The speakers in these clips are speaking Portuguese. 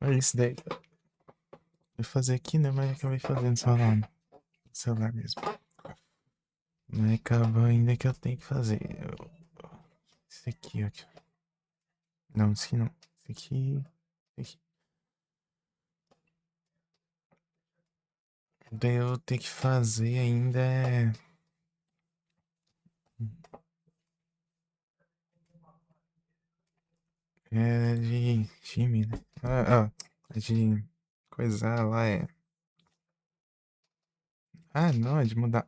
Olha isso daí. Vou fazer aqui, né? Mas acabei fazendo só lá no celular mesmo. Não acabou ainda que eu tenho que fazer. Esse aqui, ó. Não, esse aqui não. Esse aqui. Esse aqui. Daí eu tenho que fazer ainda é de time, né? É de coisar lá é. Ah, não, é de mudar.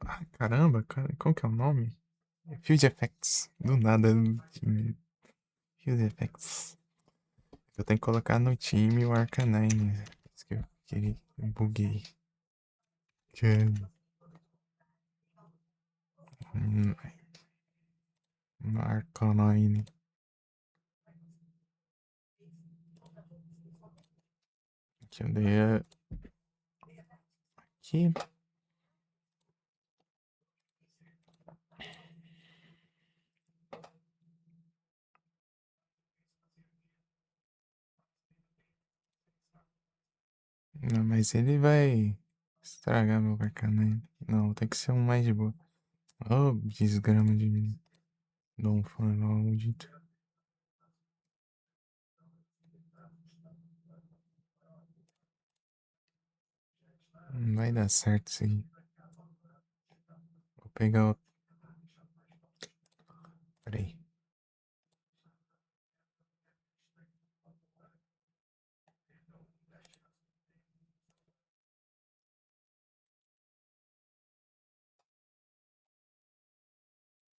Ah, caramba, como que é o nome? Field Effects. Do nada, time. Field Effects. Eu tenho que colocar no time o Arcanine. Isso que eu queria. Eu buguei. Que... hum, Arcanine. Que eu dei aqui. Não, mas ele vai estragar meu Arcanine. Não, tem que ser um mais de boa. Oh, desgrama de Dom maldito. Não vai dar certo isso aí. Vou pegar o. Peraí.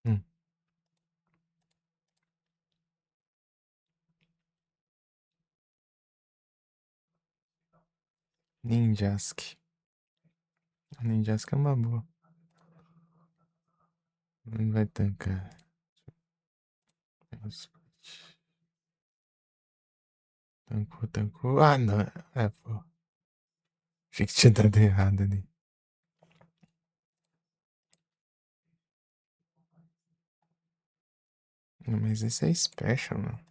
Hum. Ninjask. Ninjask é uma boa. Não vai tancar. Tancou, tancou. Ah, não. É, pô. Achei que tinha dado errado ali. Não, mas esse é special, mano.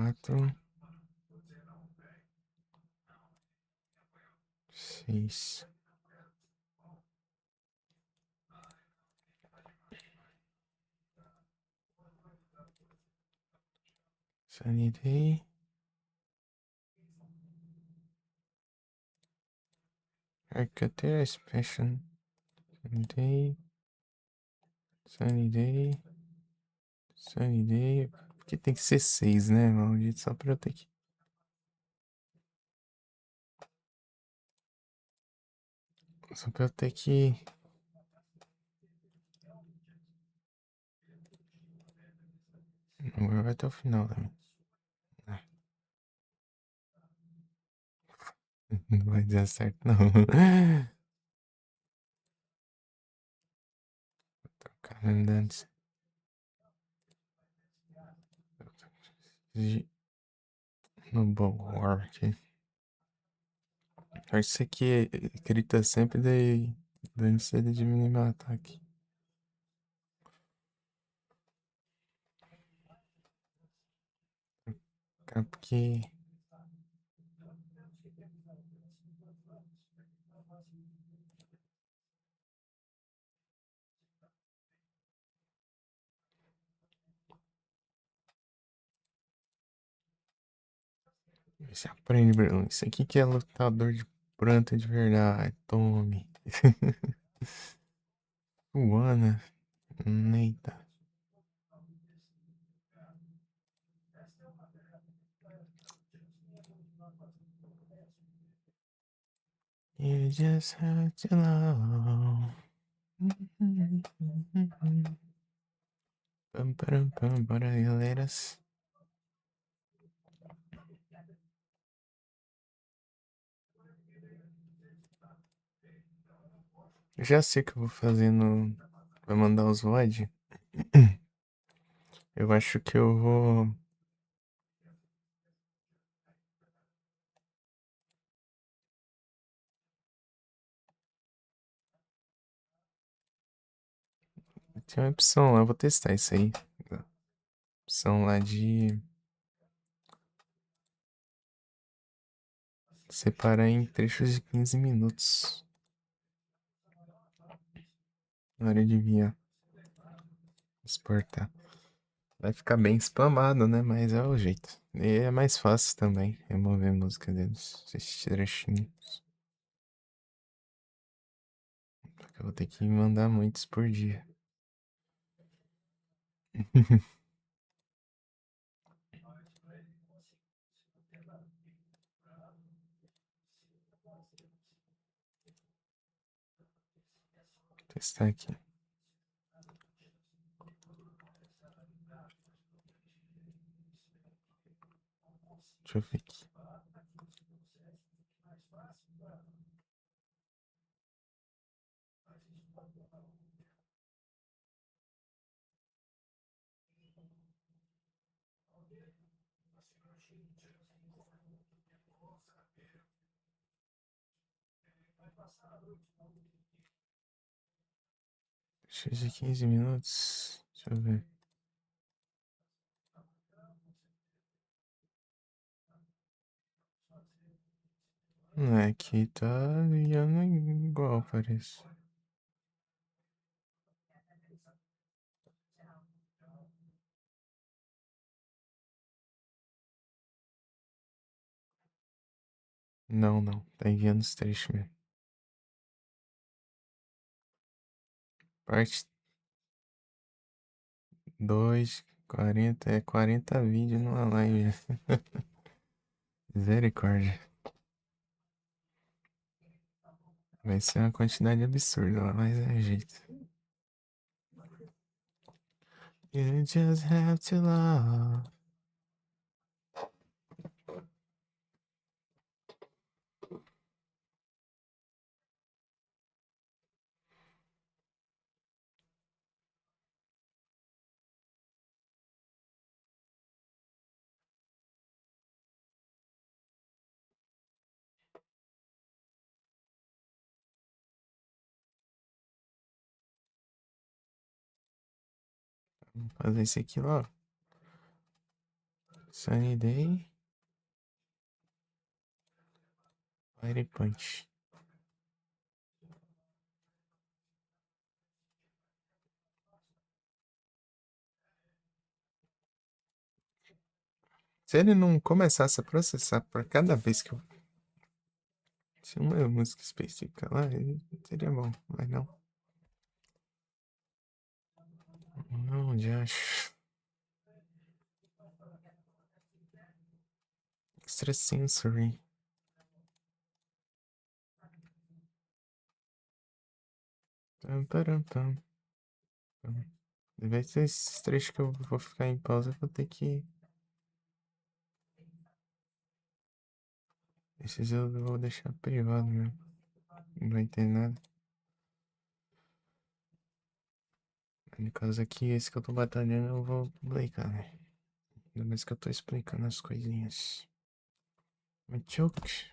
Quatro. Seis. Sunny Day. Arcatea Special. Sunny Day. Sunny Day. Sunny Day. Porque tem que ser seis, né, maldito? Só pra eu ter que. Só pra eu ter que. Agora vai até o final também. Ah, não vai dar certo, não. Trocar antes. No War aqui. Acho que isso aqui grita sempre daí. Dando cedo de mínimo ataque. Cara, porque. Você aprende, Bruno. Isso aqui que é lutador de planta de verdade. Tome. Uana. Eita. You just have to know. Pam, pam, pam, bora, galeras. Eu já sei o que eu vou fazer no. Vai mandar os VOD. Eu acho que eu vou. Tem uma opção lá, eu vou testar isso aí. Opção lá de separar em trechos de 15 minutos. Na hora de enviar. Exportar. Vai ficar bem spamado, né? Mas é o jeito. E é mais fácil também remover música deles. Esses trechinhos. Porque eu vou ter que mandar muitos por dia. Testar aqui. Deixa eu ver aqui. Trechos de 15 minutos. Deixa eu ver. Não é que tá ligando igual, parece. Não, não. Tá enviando os trechos mesmo. Parte 2, 40. É 40 vídeos numa live. Misericórdia. Vai ser uma quantidade absurda lá, mas é jeito. You just have to love. Vamos fazer esse aqui, ó. Sunny Day. Fire Punch. Se ele não começasse a processar por cada vez que eu. Se uma música específica lá, seria bom, mas não. Não, já acho. Extrasensory. Tam, taram, tam. Deve ser esses trechos que eu vou ficar em pausa, eu vou ter que. Esses eu vou deixar privado mesmo. Não vai ter nada. No caso aqui, esse que eu tô batalhando, eu vou publicar, né? Ainda mais que eu tô explicando as coisinhas. Machoke.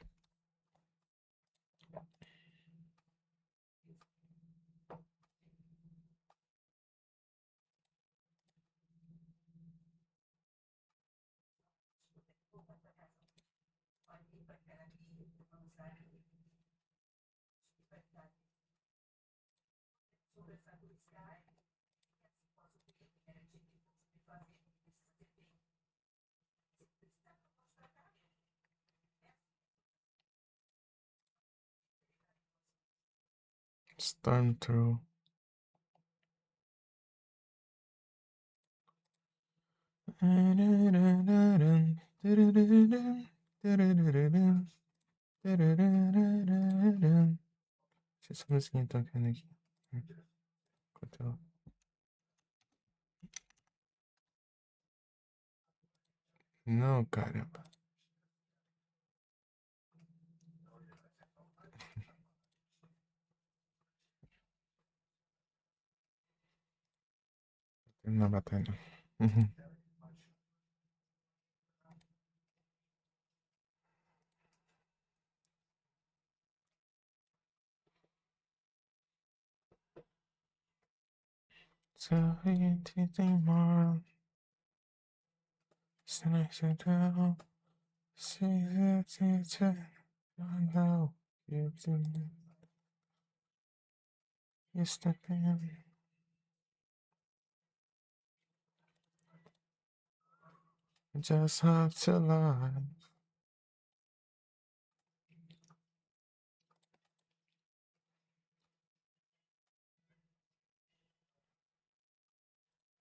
Storm Through. Deixa essa musiquinha tocando aqui. Enquanto eu... Não, caramba. Terminar a batalha. Uhum. So anything more. So I said, oh, see it. I know you do. You step in. Just have to lie.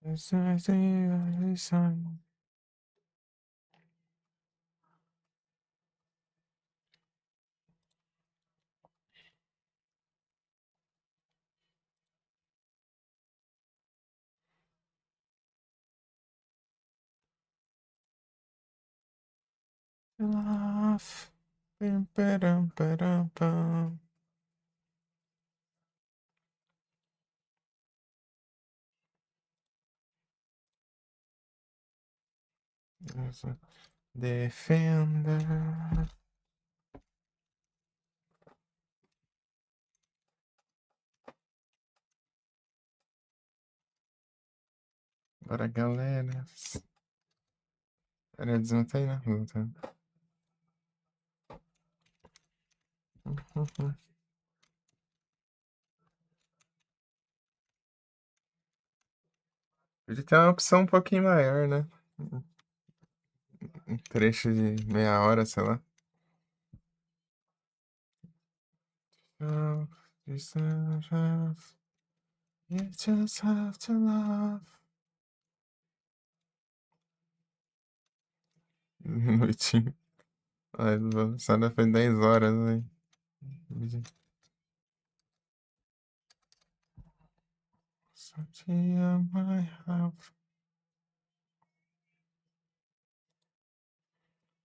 As I see the sun. Laugh. Bim, ba-dum, ba-dum, bum. There's a defender. Bora, galera. Era desmontar aí na rua, tá? Ele tem uma opção um pouquinho maior, né? Um trecho de meia hora, sei lá. Oh, you just have to love. Noitinho. Ai, lançada foi 10 horas, né? Such a my have.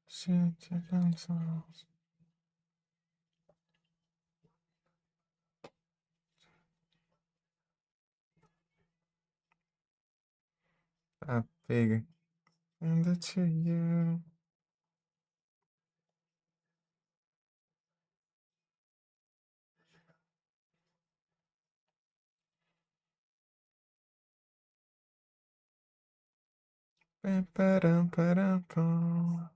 Shit, themselves. Tá, pega. Ainda to you. Pam, param, param, pam.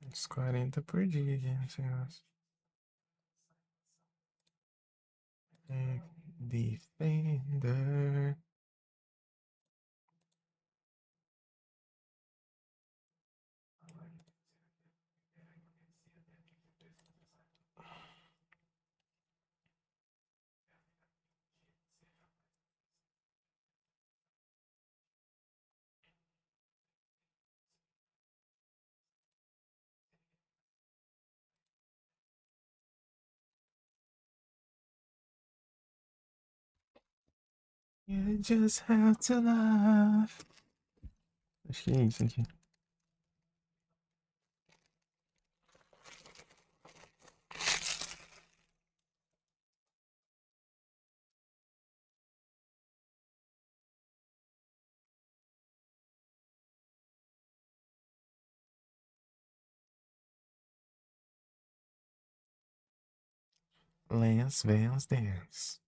Uns 40 por dia, esse negócio. Defender. You just have to laugh. Acho que é isso aqui. Let's dance.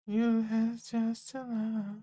You have just to love.